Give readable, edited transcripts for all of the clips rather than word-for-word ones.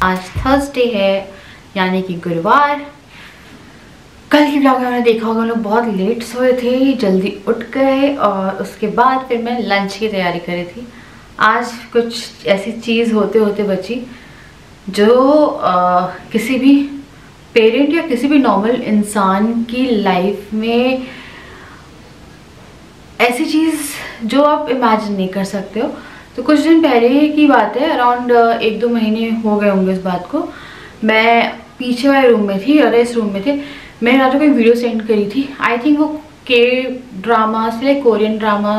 आज थर्सडे है यानी कि गुरुवार। कल की ब्लॉग में मैंने देखा होगा हम लोग बहुत लेट सोए थे, जल्दी उठ गए और उसके बाद फिर मैं लंच की तैयारी करी थी। आज कुछ ऐसी चीज़ होते होते बची जो किसी भी पेरेंट या किसी भी नॉर्मल इंसान की लाइफ में ऐसी चीज़ जो आप इमेजिन नहीं कर सकते हो। तो कुछ दिन पहले की बात है, अराउंड 1-2 महीने हो गए होंगे इस बात को। मैं पीछे वाले रूम में थी और इस रूम में थे। मैंने रात को कोई वीडियो सेंड करी थी, आई थिंक वो के ड्रामा से कोरियन ड्रामा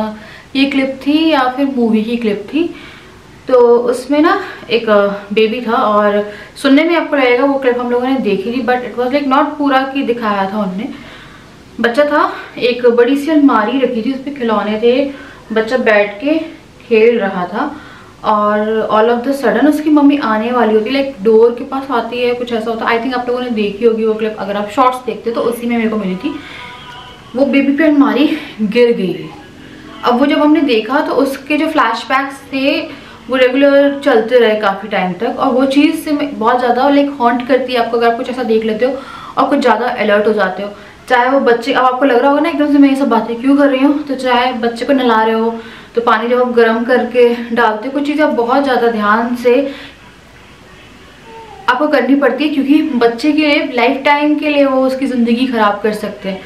ये क्लिप थी या फिर मूवी की क्लिप थी। तो उसमें ना एक बेबी था और सुनने में आपको लगेगा वो क्लिप हम लोगों ने देखी थी, but it was like not पूरा की दिखाया था उन्होंने। बच्चा था, एक बड़ी सी अलमारी रखी थी, उस पर खिलौने थे, बच्चा बैठ के खेल रहा था और ऑल ऑफ द सडन उसकी मम्मी आने वाली होती, लाइक डोर के पास आती है, कुछ ऐसा होता है। आई थिंक आप लोगों ने देखी होगी वो क्लिप, अगर आप शॉर्ट्स देखते तो उसी में मेरे को मिली थी। वो बेबी पे अलमारी गिर गई। अब वो जब हमने देखा तो उसके जो फ्लैशबैक्स थे वो रेगुलर चलते रहे काफ़ी टाइम तक, और वो चीज़ से बहुत ज़्यादा लाइक हॉन्ट करती है आपको अगर आप कुछ ऐसा देख लेते हो और कुछ ज़्यादा अलर्ट हो जाते हो। चाहे वो बच्चे, अब आपको लग रहा होगा ना एकदम से मैं ये सब बातें क्यों कर रही हूँ, तो चाहे बच्चे को नहला रहे हो तो पानी जब आप गर्म करके डालते हो, कुछ चीज़ें आप बहुत ज़्यादा ध्यान से आपको करनी पड़ती है, क्योंकि बच्चे के लिए लाइफ टाइम के लिए वो उसकी ज़िंदगी ख़राब कर सकते हैं।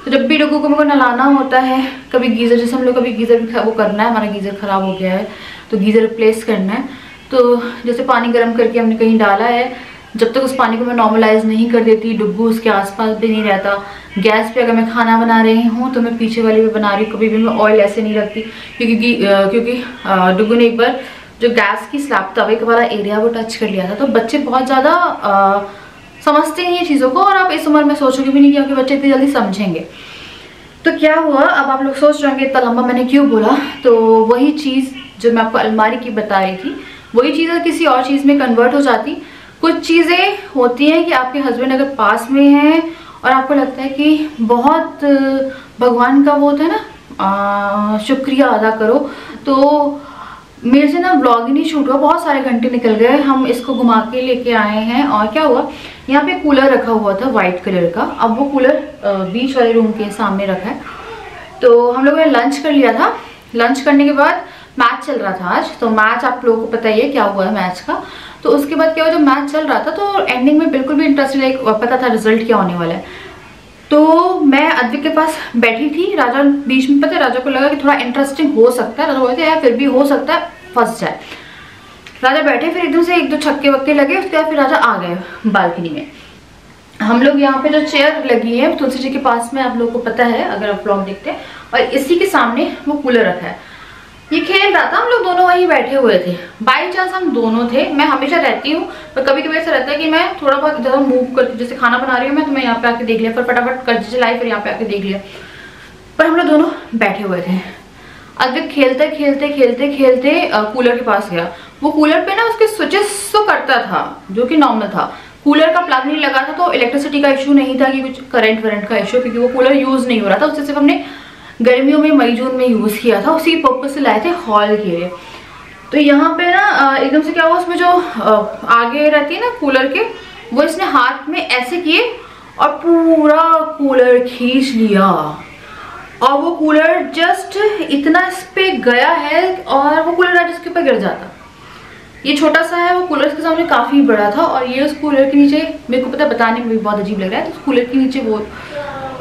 तो जब भी डॉगों को मेरे को नहलाना होता है, कभी गीज़र, जैसे हम लोग कभी गीज़र भी वो करना है, हमारा गीज़र ख़राब हो गया है तो गीज़र रिप्लेस करना है, तो जैसे पानी गर्म करके हमने कहीं डाला है, जब तक उस पानी को मैं नॉर्मलाइज नहीं कर देती, डुग्गू उसके आसपास भी नहीं रहता। गैस पे अगर मैं खाना बना रही हूँ तो मैं पीछे वाली पे बना रही हूँ, कभी भी मैं ऑयल ऐसे नहीं रखती, क्योंकि डुग्गू ने एक बार जो गैस की स्लैब तवे वाला एरिया वो टच कर लिया था। तो बच्चे बहुत ज़्यादा समझते नहीं ये चीज़ों को, और आप इस उम्र में सोचोगे भी नहीं कि आपके बच्चे इतनी जल्दी समझेंगे। तो क्या हुआ, अब आप लोग सोच रहे होंगे इतना लंबा मैंने क्यों बोला। तो वही चीज़ जो मैं आपको अलमारी की बता रही थी, वही चीज़ किसी और चीज़ में कन्वर्ट हो जाती। कुछ चीज़ें होती हैं कि आपके हस्बैंड अगर पास में हैं और आपको लगता है कि बहुत भगवान का वो होता है ना, शुक्रिया अदा करो। तो मेरे से ना व्लॉग ही नहीं शूट हुआ, बहुत सारे घंटे निकल गए। हम इसको घुमा के लेके आए हैं और क्या हुआ, यहाँ पे कूलर रखा हुआ था वाइट कलर का। अब वो कूलर बीच वाले रूम के सामने रखा है। तो हम लोगों ने लंच कर लिया था। लंच करने के बाद मैच चल रहा था आज, तो मैच आप लोगों को पता ही है क्या हुआ है मैच का। तो उसके बाद क्या हुआ, जब मैच चल रहा था तो एंडिंग में बिल्कुल भी इंटरेस्ट नहीं, पता था रिजल्ट क्या होने वाला है। तो मैं अद्विक के पास बैठी थी, राजा बीच में, पता है राजा को लगा कि थोड़ा इंटरेस्टिंग हो सकता है, राजा बोलते हैं फिर भी हो सकता है फंस जाए। राजा बैठे, फिर एकदम से 1-2 छक्के वक्के लगे, उसके बाद फिर राजा आ गए बालकनी में। हम लोग यहाँ पे जो चेयर लगी है तुलसी जी के पास में, आप लोगों को पता है अगर आप व्लॉग देखते हैं, और इसी के सामने वो कूलर रखा है। ये खेल रहा था, हम लोग दोनों वहीं बैठे हुए थे। बाई चांस हम दोनों थे, मैं हमेशा रहती हूँ, पर कभी कभी ऐसा रहता है कि मैं थोड़ा बहुत ज़्यादा मूव करती हूँ, जैसे खाना बना रही हूँ मैं, तो मैं यहाँ पे आके देख लिया, फिर फटाफट कर चलाई, फिर यहाँ पे आके देख लिया। पर हम लोग दोनों बैठे हुए थे। अद्विक खेलते खेलते खेलते खेलते कूलर के पास गया। वो कूलर पे ना उसके स्विचेस तो करता था जो कि नॉर्मल था, कूलर का प्लग नहीं लगा था, तो इलेक्ट्रिसिटी का इशू नहीं था कि कुछ करंट वरेंट का इशू, क्योंकि वो कूलर यूज नहीं हो रहा था। उससे सिर्फ हमने गर्मियों में मई जून में यूज किया था, उसी पर्पज से लाए थे हॉल के लिए। तो यहाँ पे ना एकदम से क्या हुआ, उसमें जो आगे रहती है ना कूलर के, वो इसने हाथ में ऐसे किए और पूरा कूलर खींच लिया, और वो कूलर जस्ट इतना इस पे गया है और वो कूलर आज इसके ऊपर गिर जाता। ये छोटा सा है, वो कूलर इसके सामने काफी बड़ा था, और ये उस कूलर के नीचे, मेरे को पता बताने में भी बहुत अजीब लग रहा है, तो उस कूलर के नीचे वो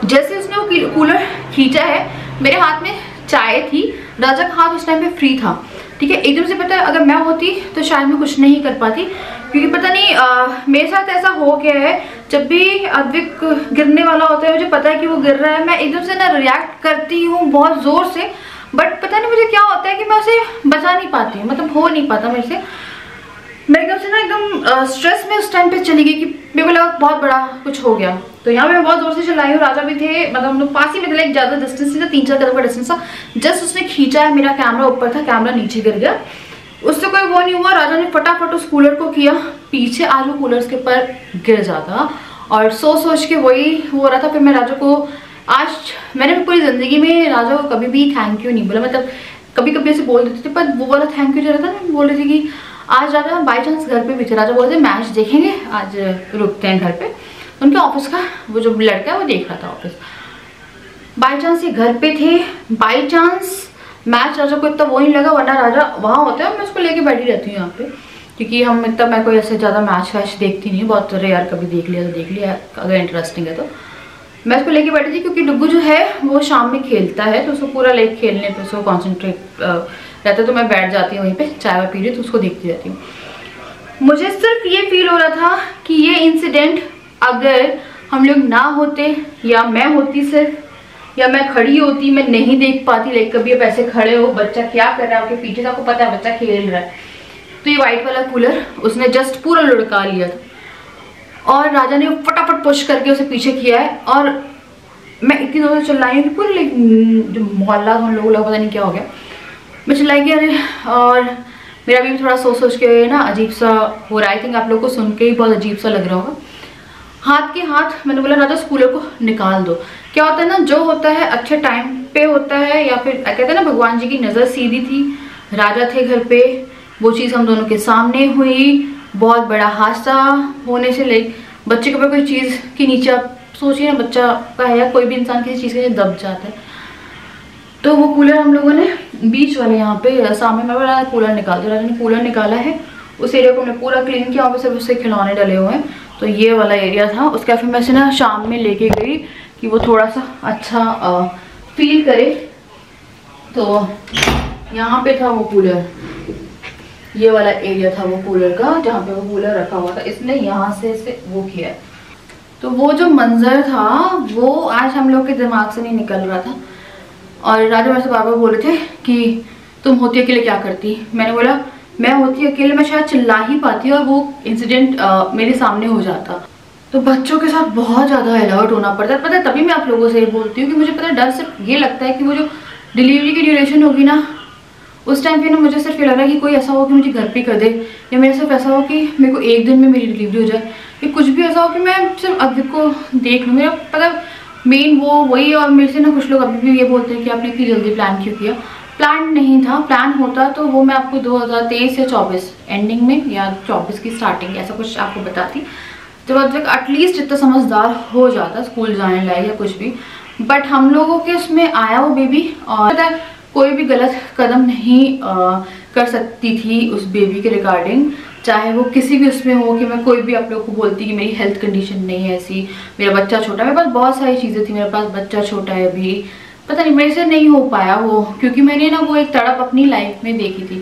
जैसे उसने वो कूलर खींचा है, मेरे हाथ में चाय थी, राजा का हाथ उस टाइम पे फ्री था, ठीक है। एकदम से पता है अगर मैं होती तो शायद मैं कुछ नहीं कर पाती, क्योंकि पता नहीं मेरे साथ ऐसा हो गया है, जब भी अद्विक गिरने वाला होता है, मुझे पता है कि वो गिर रहा है, मैं एकदम से ना रिएक्ट करती हूँ बहुत जोर से, बट पता नहीं मुझे क्या होता है कि मैं उसे बचा नहीं पाती हूँ, मतलब हो नहीं पाता मेरे से। मैं एकदम से ना एकदम स्ट्रेस में उस टाइम पे चली गई कि मेरे को लगा बहुत बड़ा कुछ हो गया। तो यहाँ पे मैं बहुत जोर से चिल्लाई हूँ, राजा भी थे, मतलब हम लोग पास ही में थे, ज़्यादा डिस्टेंस नहीं था, 3-4 कदम का डिस्टेंस था। जस्ट उसने खींचा है, मेरा कैमरा ऊपर था, कैमरा नीचे गिर गया, उससे कोई वो नहीं हुआ। राजा ने फटाफट उस कूलर को किया पीछे, आलू कूलर के ऊपर गिर जाता, और सोच के वही हो रहा था। फिर मैं राजा को, आज मैंने पूरी ज़िंदगी में राजा को कभी भी थैंक यू नहीं बोला, मतलब कभी कभी ऐसे बोल देते थे, पर वो वाला थैंक यू जो रहता ना, बोल रही थी कि आज राजा बाई चांस घर पे भी थे। राजा बोलते मैच देखेंगे, आज रुकते हैं घर पे। उनके ऑफिस का वो जो लड़का है वो देख रहा था ऑफिस। बाई चांस ये घर पे थे, बाई चांस मैच राजा को इतना वो नहीं लगा, वरना राजा वहाँ होता है, मैं उसको लेके बैठी रहती हूँ यहाँ पे, क्योंकि हम इतना मैं कोई ऐसे ज़्यादा मैच वैच देखती नहीं, बहुत रेयर कभी देख लिया तो देख लिया, अगर इंटरेस्टिंग है तो। मैं उसको लेके बैठी थी क्योंकि डुग्गू जो है वो शाम में खेलता है, तो उसको पूरा लेके खेलने पे उसको कॉन्सेंट्रेट रहता है, तो मैं बैठ जाती हूँ वहीं पे चाय वाय पी रही, तो उसको देखती रहती हूँ। मुझे सिर्फ ये फील हो रहा था कि ये इंसिडेंट अगर हम लोग ना होते, या मैं होती सिर्फ, या मैं खड़ी होती, मैं नहीं देख पाती, लाइक कभी आप ऐसे खड़े हो, बच्चा क्या कर रहा है आपके पीछे से, आपको पता है बच्चा खेल रहा है, तो ये वाइट वाला कूलर उसने जस्ट पूरा लुढ़का लिया था और राजा ने फटाफट पुश करके उसे पीछे किया है। और मैं इतनी जोर से चिल्लाई हूँ कि पूरे लाइक जो मोहल्ला हम लोगों को पता नहीं क्या हो गया, मैं चिल्लाई कि अरे, और मेरा भी थोड़ा सोच के ना अजीब सा हो रहा है। आई थिंक आप लोग को सुन के ही बहुत अजीब सा लग रहा होगा। हाथ के हाथ मैंने बोला राजा कूलर को निकाल दो। क्या होता है ना, जो होता है अच्छे टाइम पे होता है, या फिर कहते हैं ना भगवान जी की नज़र सीधी थी, राजा थे घर पे, वो चीज़ हम दोनों के सामने हुई, बहुत बड़ा हादसा होने से लाइक बच्चे के ऊपर कोई चीज़ के नीचे, आप सोचिए ना बच्चा का है या कोई भी इंसान किसी चीज़ के नीचे दब जाता है, तो वो कूलर हम लोगों ने बीच वाले यहाँ पे सामने में बोला कूलर निकाल दिया। राजा ने कूलर निकाला है, उस एरिया को हमने पूरा क्लीन किया, वहाँ पे सिर्फ उससे खिलौने डले हुए हैं, तो ये वाला एरिया था। उसके फिर मैं से ना शाम में लेके गई कि वो थोड़ा सा अच्छा फील करे, तो यहाँ पे था वो कूलर, ये वाला एरिया था वो कूलर का जहाँ पे वो कूलर रखा हुआ था, इसने यहाँ से वो किया। तो वो जो मंजर था वो आज हम लोग के दिमाग से नहीं निकल रहा था। और राजा मेरे से बार बार बोल रहे थे कि तुम होती अकेले क्या करती। मैंने बोला मैं होती अकेले मैं शायद चिल्ला ही पाती और वो इंसिडेंट मेरे सामने हो जाता। तो बच्चों के साथ बहुत ज़्यादा अलर्ट होना पड़ता है, पता है, तभी मैं आप लोगों से ये बोलती हूँ कि मुझे पता है डर सिर्फ ये लगता है कि वो जो डिलीवरी की ड्यूरेशन होगी ना, उस टाइम पे ना मुझे सिर्फ ये लग रहा है कि कोई ऐसा हो कि मुझे घर पे कर दे, या मेरे सिर्फ ऐसा हो कि मेरे को एक दिन में मेरी डिलीवरी हो जाए, या कुछ भी ऐसा हो कि मैं सिर्फ अभी को देख लूँ। मेरा पता मेन वो वही। और मेरे से ना कुछ लोग अभी भी ये बोलते हैं कि आपने इतनी जल्दी प्लान क्यों किया। प्लान नहीं था, प्लान होता तो वो मैं आपको 2023 या 24 एंडिंग में या 24 की स्टार्टिंग ऐसा कुछ आपको बताती, जब तक एटलीस्ट इतना समझदार हो जाता स्कूल जाने लायक या कुछ भी। बट हम लोगों के उसमें आया वो बेबी, और पता है कोई भी गलत कदम नहीं कर सकती थी उस बेबी के रिगार्डिंग, चाहे वो किसी भी उसमें हो। कि मैं कोई भी आप लोगों को बोलती कि मेरी हेल्थ कंडीशन नहीं है ऐसी, मेरा बच्चा छोटा, मेरे पास बहुत सारी चीज़ें थी, मेरे पास बच्चा छोटा है अभी, पता नहीं मेरे से नहीं हो पाया वो, क्योंकि मैंने ना वो एक तड़प अपनी लाइफ में देखी थी।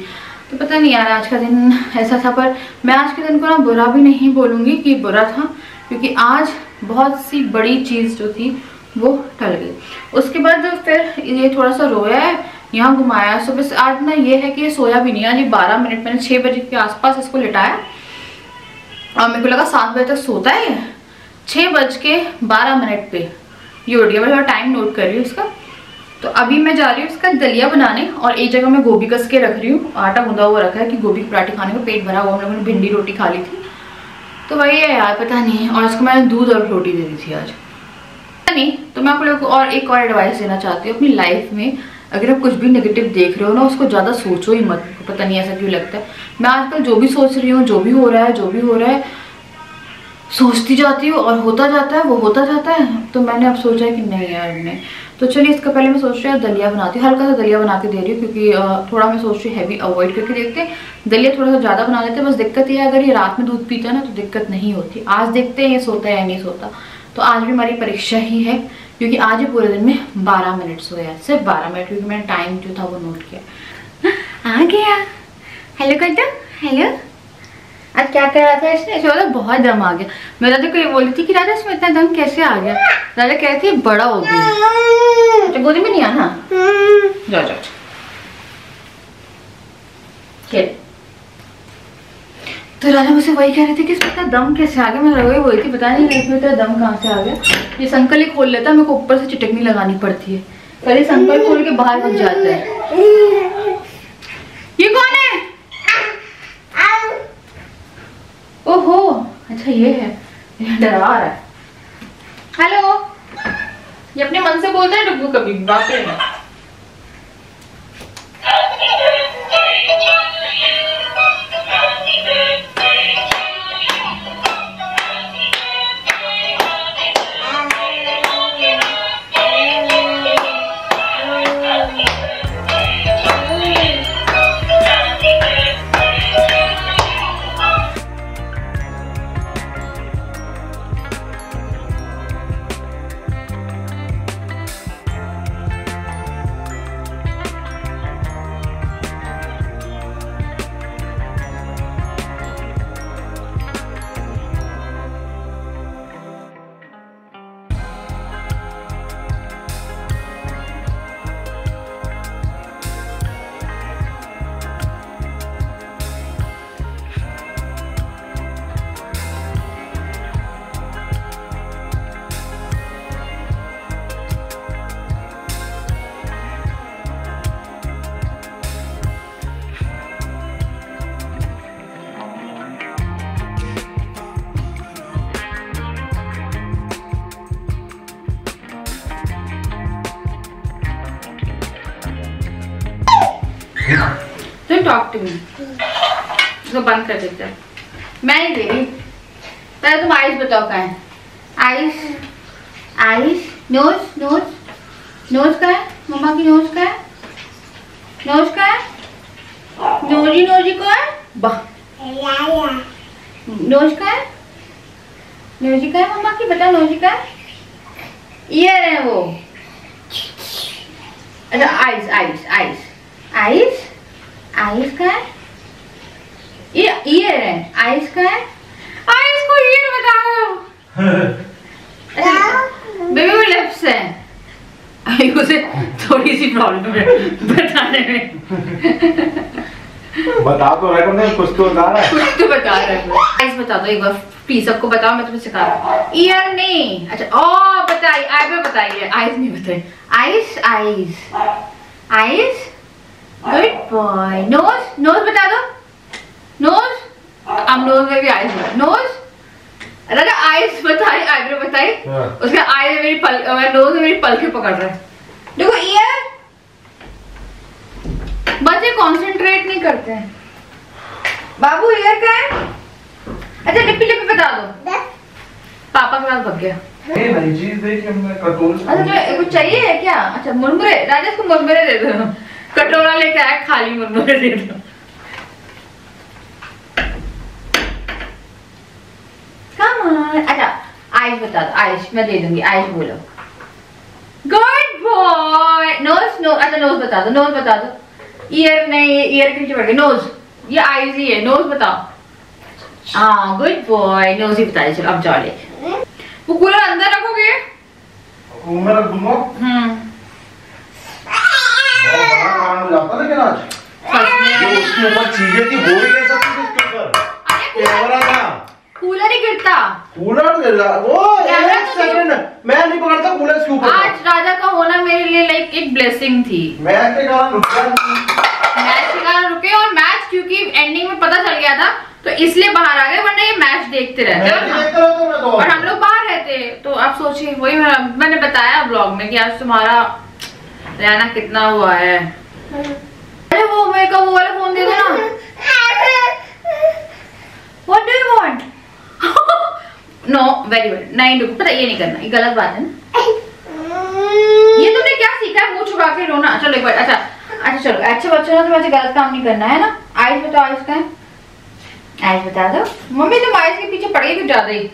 तो पता नहीं यार आज का दिन ऐसा था, पर मैं आज के दिन को ना बुरा भी नहीं बोलूँगी कि बुरा था, क्योंकि आज बहुत सी बड़ी चीज़ जो थी वो टल गई। उसके बाद फिर ये थोड़ा सा रोया है, यहाँ घुमाया सुबह से। आज ना ये है कि ये सोया भी नहीं, आज ये 12 मिनट, मैंने 6 बजे के आसपास इसको लिटाया और मेरे को लगा 7 बजे तक सोता है, 6:12 पे ये उठ गया। मैं थोड़ा टाइम नोट कर रही हूँ इसका। तो अभी मैं जा रही हूँ इसका दलिया बनाने, और एक जगह मैं गोभी कस के रख रही हूँ, आटा गूंदा हुआ रखा है कि गोभी के पराठे खाने को पेट भरा हुआ। हम लोगों ने भिंडी रोटी खा ली थी, तो वही है यार पता नहीं। और इसको मैंने दूध और रोटी दे दी थी आज, पता नहीं। तो मैं आप लोगों को और एक और एडवाइस देना चाहती हूँ अपनी लाइफ में, अगर आप कुछ भी नेगेटिव देख रहे हो ना, उसको ज़्यादा सोचो ही मत। पता नहीं ऐसा क्यों लगता है, मैं आजकल जो भी सोच रही हूँ, जो भी हो रहा है सोचती जाती हूँ और होता जाता है, वो होता जाता है। तो मैंने अब सोचा है कि नहीं यार नहीं, तो चलिए इसका पहले मैं सोच रही हूँ दलिया बनाती हूँ, हल्का सा दलिया बना के दे रही हूँ, क्योंकि थोड़ा मैं सोच रही हूँ हैवी अवॉइड करके देखते हैं, दलिया थोड़ा सा ज़्यादा बना लेते हैं। बस दिक्कत ये है अगर ये रात में दूध पीता है ना तो दिक्कत नहीं होती। आज देखते हैं ये सोता है या नहीं सोता। तो आज भी हमारी परीक्षा ही है, क्योंकि आज ही पूरे दिन में 12 मिनट सोया, सिर्फ 12 मिनट, क्योंकि मैंने टाइम जो था वो नोट किया। आ गया, हेलो कर दो, हेलो। आज क्या कर रहा था इसने, इसे बोला बहुत दम आ गया। मैं राजा को ये बोली थी कि राजा इसमें इतना दम कैसे आ गया। राजा कह रही थी बड़ा हो गया। अच्छा गोदी में नहीं आना, जाओ जाओ खेल। तो राजा मुझसे वही कह रही थी कि इसमें इतना दम कैसे आ गया। मैं वही बोली थी पता नहीं इसमें इतना दम कहाँ से आ गया। ये संकल ही खोल लेता है, मेरे को ऊपर से चिटकनी लगानी पड़ती है, पहले संकल खोल के बाहर बच जाता है। ये कौन है? ओहो अच्छा ये है, डरा रहा है। हेलो, ये अपने मन से बोलता है डुग्गू कभी भी, वाकई में। तो टॉक टू मी। तो बंद कर देते हैं, मैं नहीं दे रही। पहले तुम आइस बताओ कहाँ है। Eyes, eyes, nose, nose, nose कहाँ है? मम्मा की नोज कहाँ है? नोज कहाँ है? नोजी, नोजी कहाँ है? वाह, नोज कहाँ है? नोजी कहाँ है मम्मा की? बताओ नोजी कहाँ है? ईयर है वो। अच्छा ice, eyes, eyes, eyes, ice कहाँ है? ये ईयर है। आइस कहाँ है? आइस को ईयर बताओ। बेबी वो लिप्स है। आई उसे थोड़ी सी प्रॉब्लम है बताने में। बता तो रहे हो, कुछ तो बता रहा है। कुछ तो बता रहे हो। आइस बता दो एक बार प्लीज, सबको बताओ, मैं तुम्हें सिखा रहा हूँ। ईयर नहीं, अच्छा ओ बताइए, आईब्रो बताइए, आइस नहीं बताइए। Eyes, eyes, eyes, good boy. Nose, nose बता दो। नोज, हम नोज में भी आइस बताए। नोज, अरे आइस बताए, आईब्रो बताई, उसका आई में मेरी पल, नोज में मेरी पलके पकड़ रहा है। देखो ईयर, बच्चे कंसंट्रेट नहीं करते हैं। बाबू ईयर का है? अच्छा लिपि लिपि बता दो। पापा के पास भग गया। नई चीज देखी हमने, कटोरा। अच्छा कुछ चाहिए है क्या? अच्छा मुरमुरे, राजेश को मुरमुरे दे दो। कटोरा लेके आया, खाली मुरमुरे दे दो। अच्छा आइस बता दो। आइस मैं दे दूंगी, आइस बोलो। Good boy. नोज, नोज, अच्छा नोज बता दो, नोज बता दो। ईयर नहीं, ईयर के नीचे पड़ गया। नोज, ये आइस ही है। नोज बताओ। हाँ गुड बॉय, नोज ही बताइए। चलो अब जाओ लेके। वो कूलर अंदर रखोगे? मैं रख दूंगा। जाता लेकिन आज जो उसके ऊपर चीजें थी वो ही ले सकती थी उसके ऊपर। कैमरा था, कूलर ही गिरता। कूलर गिर रहा वो। एक सेकंड, मैं नहीं पकड़ता कूलर के ऊपर। आज राजा का होना मेरे लिए लाइक एक ब्लेसिंग थी। मैच के कारण रुक गया। मैच के कारण रुके, और मैच क्योंकि एंडिंग में पता चल गया था तो इसलिए बाहर आ गए, वरना ये मैच देखते रहते और हम लोग बाहर रहते। तो आप सोचिए, वही मैंने बताया ब्लॉग में कि आज तुम्हारा रहना कितना हुआ है। अरे वो मेरे को वो वाला फोन दे दो ना। What do you want? No, very good. नहीं रुको, पता ये नहीं करना, ये गलत बात है ना। ये तुमने क्या सीखा है? मुंह छुपा के रोना। चलो एक बार, अच्छा अच्छा चलो, अच्छे बच्चों ने तो वैसे गलत काम नहीं करना है ना। आइस बताओ, आइस का है? आइस बता दो। मम्मी तुम आइस के पीछे पड़ गई कुछ ज्यादा ही।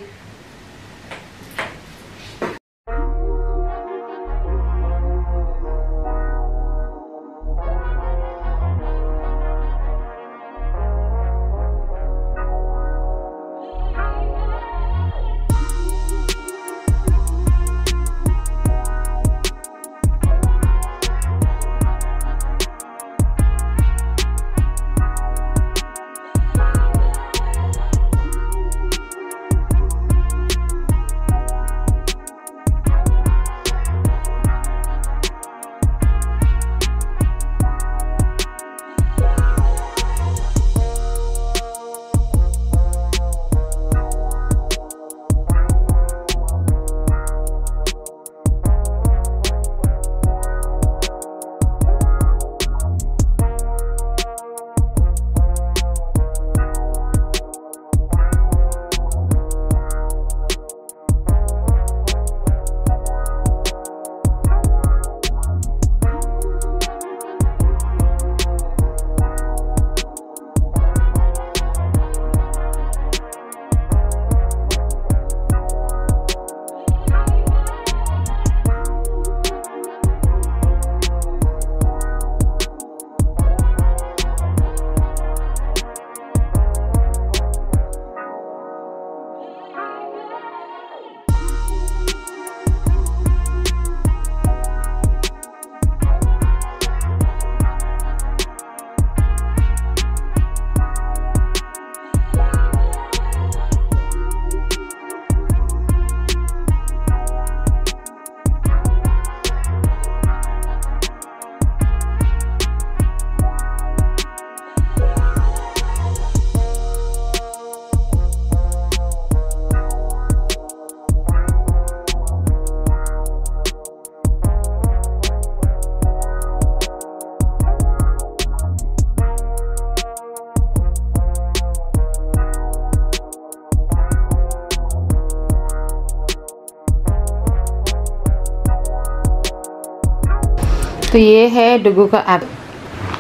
तो ये है डुगू का ऐप।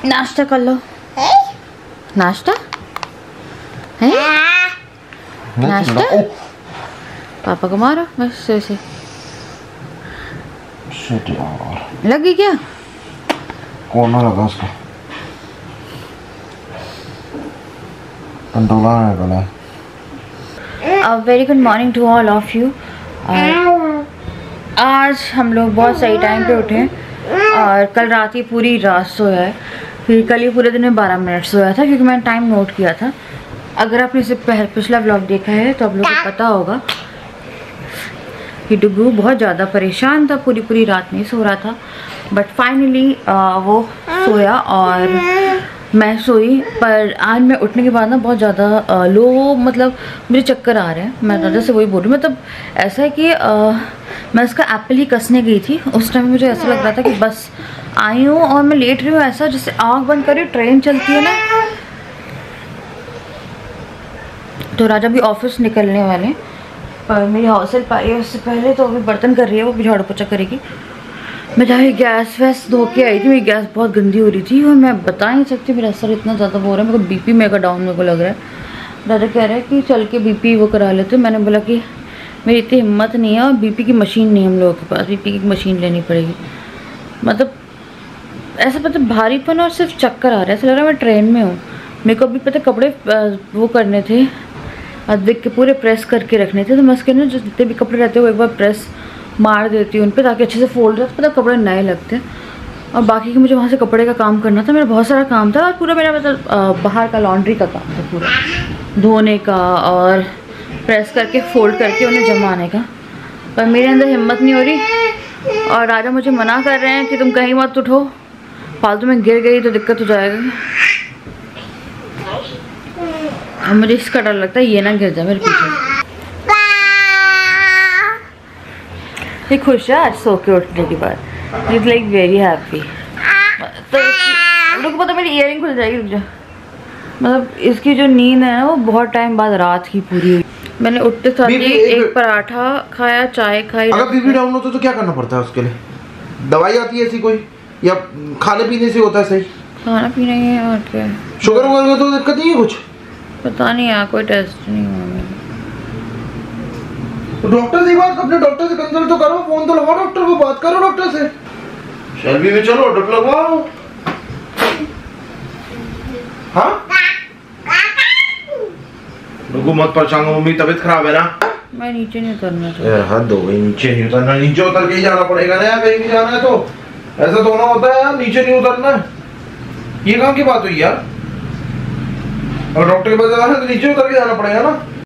नाश्ता कर लो। नाश्ता है? नाश्ता? पापा को मारो बस ऐसे। लगी क्या? कोना लगा उसका। Very good morning to all of you. आज हम लोग बहुत सही टाइम पे उठे और कल रात ही पूरी रात सोया है। फिर कल ही पूरे दिन में 12 मिनट सोया था क्योंकि मैंने टाइम नोट किया था। अगर आपने इससे पिछला व्लॉग देखा है तो आप लोगों को पता होगा कि डुगू बहुत ज़्यादा परेशान था, पूरी रात नहीं सो रहा था। बट फाइनली वो सोया और मैं सोई। पर आज मैं उठने के बाद ना बहुत ज़्यादा लो, मतलब मुझे चक्कर आ रहे हैं। मैं दादा से वही बोल रही हूँ। मतलब ऐसा है कि मैं इसका एप्पल ही कसने गई थी। उस टाइम मुझे ऐसा लग रहा था कि बस आई हूँ और मैं लेट रही हूँ, ऐसा जैसे आँख बंद करी ट्रेन चलती है ना। तो राजा भी ऑफिस निकलने वाले हैं पर मेरी हाउस हेल्प आई है उससे पहले, तो अभी बर्तन कर रही है, वो भी झाड़ू पोछा करेगी। मैं जाके गैस वैस धो के आई थी। मेरी गैस बहुत गंदी हो रही थी और मैं बता नहीं सकती मेरा असर इतना ज़्यादा हो रहा है। मेरे को बीपी मेरा डाउन मेरे को लग रहा है। दादा कह रहे हैं कि चल के बीपी वो करा लेते। मैंने बोला कि मेरी इतनी हिम्मत नहीं है और बीपी की मशीन नहीं है हम लोगों के पास। बीपी की मशीन लेनी पड़ेगी। मतलब ऐसा मतलब भारीपन और सिर्फ चक्कर आ रहा है। ऐसा लग रहा है मैं ट्रेन में हूँ। मेरे को अभी पता कपड़े वो करने थे, देख के पूरे प्रेस करके रखने थे। तो मैं उसके ना जो जितने भी कपड़े रहते हैं वो एक बार प्रेस मार देती हूँ उन पर ताकि अच्छे से फोल्ड रहे, पता कपड़े नए लगते हैं। और बाकी के मुझे वहाँ से कपड़े का काम करना था। मेरा बहुत सारा काम था और पूरा मेरा मतलब बाहर का लॉन्ड्री का काम था, पूरा धोने का और प्रेस करके फोल्ड करके उन्हें जमाने का। पर मेरे अंदर हिम्मत नहीं हो रही और राजा मुझे मना कर रहे हैं कि तुम कहीं मत उठो, फालतू में गिर गई तो दिक्कत हो जाएगा। अब मुझे इसका डर लगता है ये ना गिर जाए मेरे पीछे। ये खुश है आज सो के उठने के बाद। Is like very happy. तो रुक पता मेरी ईयरिंग खुल जाएगी, रुक जा। मतलब इसकी जो नींद है ना वो बहुत टाइम बाद रात की पूरी हुई। मैंने उठते साथ ही एक पराठा खाया, चाय खाई। अगर बीपी डाउन हो तो क्या करना पड़ता है उसके लिए? दवाई आती है ऐसी कोई या खाने पीने से होता है? सही खाना पीना ही है और क्या। शुगर वगैरह तो दिक्कत नहीं है कुछ? पता नहीं यार, कोई टेस्ट नहीं हुआ मेरा। तो डॉक्टर से बात, अपने डॉक्टर से कंसल्ट तो करो, फोन तो लगाओ डॉक्टर को, बात करो डॉक्टर से। शैलवी में चलो डॉक्टर लगवाओ। हाँ लोगों मत परेशान हो, मम्मी तबीयत खराब है ना। मैं नीचे नहीं उतरना चाहती। यार हद हो गई, नीचे नहीं उतरना। नीचे उतर के ही जाना पड़ेगा ना यार, कहीं भी जाना है तो ऐसा तो होना होता है यार, नीचे नहीं उतरना। ये कहाँ की बात हुई यार? और डॉक्टर के पास जाना है तो नीचे उतर के जाना पड़ेगा ना।